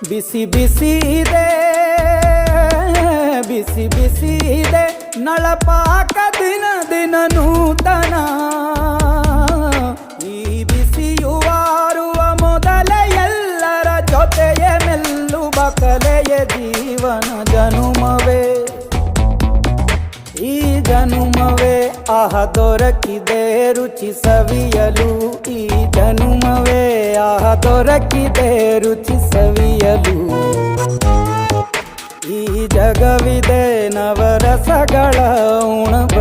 ಬಿಸಿ ಬಿಸಿ ಇದೆ ಬಿಸಿ ಬಿಸಿ ಇದೆ ನಳಪಾಕ ದಿನ ದಿನ ನೂತನ. ಈ ಬಿಸಿಯುವಾರುವ ಮೊದಲೇ ಎಲ್ಲರ ಜೊತೆಯೇ ಮೆಲ್ಲುವ ಕಲೆಯ ಜೀವನ ಜನುಮವೇ ಈ ಜನುಮವೇ. ಆಹ ದೊರಕಿದೆ ರುಚಿ ಸವಿಯಲು ಈ ಜನುಮವೇ. ಆಹ ದೊರಕಿದೆ ರುಚಿ ಸವಿಯಲು. ಈ ಜಗವಿದೆ ನವರಸಗಳ ಉಣಬ